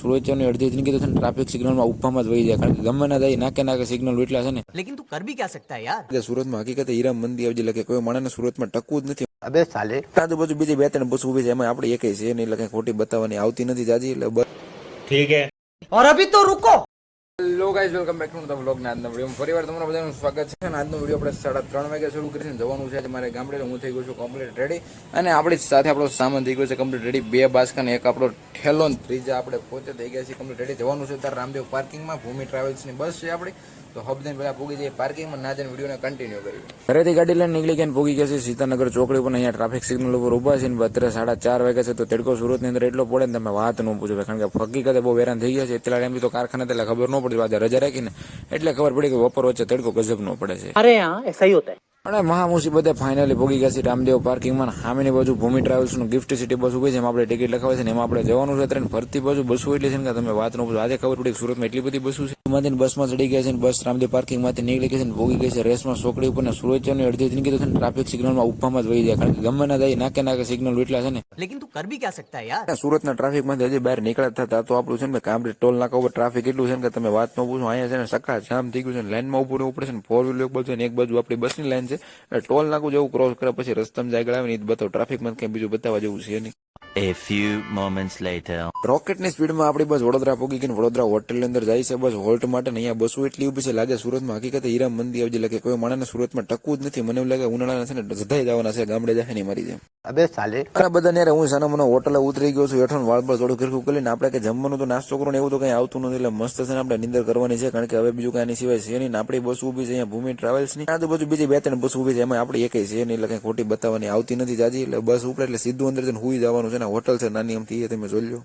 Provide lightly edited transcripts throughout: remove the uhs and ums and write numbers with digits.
સુરતની અડધી જિંદગી તો છે ને ટ્રાફિક સિગ્નલમાં ઉભામાં જ વહી જાય, કારણ કે ગમે ના જાય નાકે નાકે સિગ્નલ એટલા છે ને. लेकिन तू कर भी क्या सकता है यार. કે સુરતમાં હકીકતે હીરા મંદી આવી એટલે કોઈ માણસને સુરતમાં ટકવું જ નથી. अबे साले આજુબાજુ બીજી બે ત્રણ બસ ઉભી છે, એમાં આપણે એકય છે નહીં, એટલે કઈ ખોટી બતાવવાની આવતી નથી જાજી, એટલે બસ ठीक है. और अभी तो रुको. Hello guys, welcome back to the vlog. ના આજનો વિડીયો ફરીવાર તમારા બધાનું સ્વાગત છે. અને આજનો વિડીયો આપણે 3:30 વાગે શરૂ કરીને જવાનું છે મારે ગામડે. હું થઈ ગયો છું કમ્પ્લીટ રેડી, અને આપણી સાથે આપણો સામાન થઈ ગયો છે કમ્પ્લીટ રેડી. 2 બાસ્કા ને એક આપણો ઠેલો, ત્રીજા આપણે પોતે થઈ ગયા છીએ કમ્પ્લીટ રેડી. જવાનું છે ત્યારે રામદેવ પાર્કિંગમાં. ભૂમિ ટ્રાવેલ્સની બસ છે આપણી, તો હબદઈને પહેલા પૂગી જઈએ પાર્કિંગમાં. ના જઈને વિડીયોને કન્ટિન્યુ કરીએ. ઘરેથી ગાડી લઈને નીકળી ગયા, પૂગી ગયા છે સીતાનગર ચોકડી પર. અહીંયા ટ્રાફિક સિગ્નલ ઉપર ઉભા છે. અત્યારે 4:30 વાગ્યા છે, તો તડકો સુરતની અંદર એટલો પડે ને તમે વાત ન પૂછો, કારણ કે હકીકતે બહુ હેરાન થઈ ગયા છે. એટલા ટાઈમથી તો કારખાને એટલે ખબર ન પડી, આજે રજા રાખીને એટલે ખબર પડી કે બપોર વચ્ચે તડકો ગજબ નો પડે છે. अरे यहाँ ऐसा ही होता है. અને મહા મુસીબતે ફાઇનલી ભોગી ગયા છે રામદેવ પાર્કિંગમાં. સામેની બાજુ ભૂમિ ટ્રાવેલ્સનું ગિફ્ટ સિટી બસ ઉભી છે, એમાં આપણે ટિકિટ લખાવે છે ને એમાં આપણે જવાનું છે. ટ્રેન ફરતી બાજુ બસો એટલી છે ને તમે વાત ન પૂછો. આજે ખબર પડી કે સુરતમાં એટલી બધી બસો છે. એમાંથી બસમાં ચડી ગયા છે ને બસ રામદેવ પાર્કિંગમાંથી નીકળી ગઈ છે ને ભોગી ગઈ છે રેસમાં ચોકડી ઉપર. ને સુરતની અડધી જિંદગી તો છે ને ટ્રાફિક સિગ્નલમાં ઉભામાં જ વહી જાય, કારણ કે ગમે ના જાય નાકે નાકે સિગ્નલ એટલા છે ને. लेकिन तू कर भी क्या सकता है यार. સુરતના ટ્રાફિકમાંથી હજી બહાર નીકળ્યા થતા તો આપણું છે ને કામ ટોલ નાકા ઉપર ટ્રાફિક એટલું છે ને કે તમે વાત ન પૂછો. અહીંયા છે ને સખા જામ થઈ ગયું છે, લાઈનમાં ઉભું રહેવું પડે છે ને. 4 વ્હીલર એક બાજુ ને એક બાજુ આપણી બસની લાઈન છે. ટોલ નાકું જેવું ક્રોસ કરે પછી રસ્તામાં જાય ગળાવે ને બતાવો. ટ્રાફિકમાં કઈ બીજું બતાવવા જેવું છે નહીં. A few moments later. રોકેટની સ્પીડમાં આપણી બસ વડોદરા પૂગી ગઈ. વડોદરા હોટલની અંદર જાય છે બસ હોલ્ટ માટે. ને અહીંયા બસો એટલી ઉભી છે, લાગે સુરતમાં હકીકતે હીરા મંદી આવી એટલે કે કોઈ માણસને સુરતમાં ટકવું જ નથી. મને એવું લાગે ઉનાળાના છે ને જધાઈ જવાના છે, ગામડે જાય નહીં મારી જેમ. अबे साले ઘણા બધા ને હું સાના મને હોટલે ઉતરી ગયો છું, હેઠળ વાળ પર થોડું ખીરખું કરીને આપણે કે જમવાનું તો નાસ્તો કરો ને એવું તો કઈ આવતું નથી, એટલે મસ્ત છે ને આપણે નિંદર કરવાની છે, કારણ કે હવે બીજું કઈ આની સિવાય છે નહીં. આપણી બસ ઉભી છે અહીંયા ભૂમિ ટ્રાવેલ્સની. આજુબાજુ બીજી બે ત્રણ બસ ઉભી છે, એમાં આપણે એકય છે નહીં, એટલે કઈ ખોટી બતાવવાની આવતી નથી જાજી, એટલે બસ ઉપડે એટલે સીધું અંદર જઈને હુઈ જવાનું છે ને. હોટલ છે નાની અમથી, એ તમે જોઈ લો.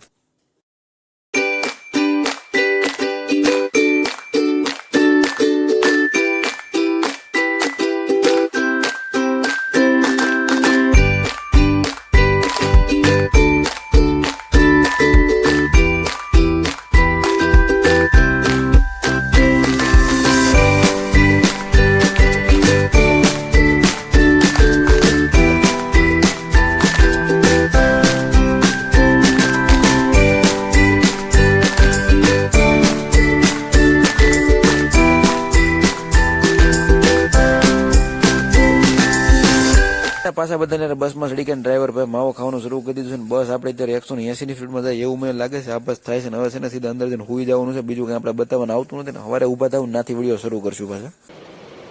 પાછા બધાને બસમાં ચડી ગયા, ડ્રાઈવર ભાઈ માવો ખાવાનું શરૂ કરી દીધું છે. બસ આપણે અત્યારે 180 ની સ્પીડમાં જાય એવું મને લાગે છે. આ બસ થાય છે ને હવે છે ને સીધા અંદર જઈને હુઈ જવાનું છે. બીજું કઈ આપણે બતાવવાનું આવતું નથી ને. સવારે ઉભા થવું નાથી વિડીયો શરૂ કરશું પાછા.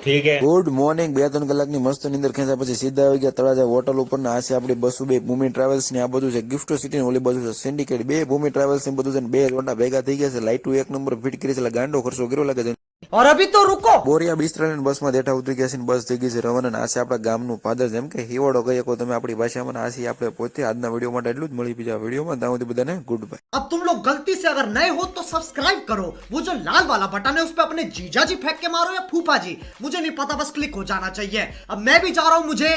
ठीक है. Good morning. 2-3 કલાકની મસ્ત નીંદર ખેંચા પછી સીધા આવી ગયા તળાજા હોટલ ઉપર. આ છે આપણી બસ બે ભૂમિ ટ્રાવેલ્સ ની. આ બધું છે ગિફ્ટ સિટી, ઓલી બાજુ છે સિન્ડિકેટ. બે ભૂમિ ટ્રાવેલ્સ ની બધું છે ને. બે રોડા ભેગા થઈ ગયા છે. લાઈટું 1 નંબર ફિટ કરી છે, એટલે ગાંડો ખર્ચો કર્યો લાગે છે. और अभी तो रुको. બોરિયા બિસ્તરાની બસમાં બેઠા ઉતરી ગયા છે ને બસ થઈ ગઈ છે રવાના. આ છે આપણા ગામનું પાદર, જેમ કે હિવાડો કહી શકો તમે આપણી ભાષામાં. આ છે આપણે પોતે. આજના વિડીયો માટે એટલું જ. મળી બીજા વિડીયોમાં. ત્યાં સુધી બધાને ગુડ બાય. अब तुम लोग गलती से अगर नए हो तो सब्सक्राइब करो. वो जो लाल वाला बटन है उस पे अपने जीजा जी फेंक के मारो या फूफा जी, मुझे नहीं पता, बस क्लिक हो जाना चाहिए. अब मैं भी जा रहा हूँ, मुझे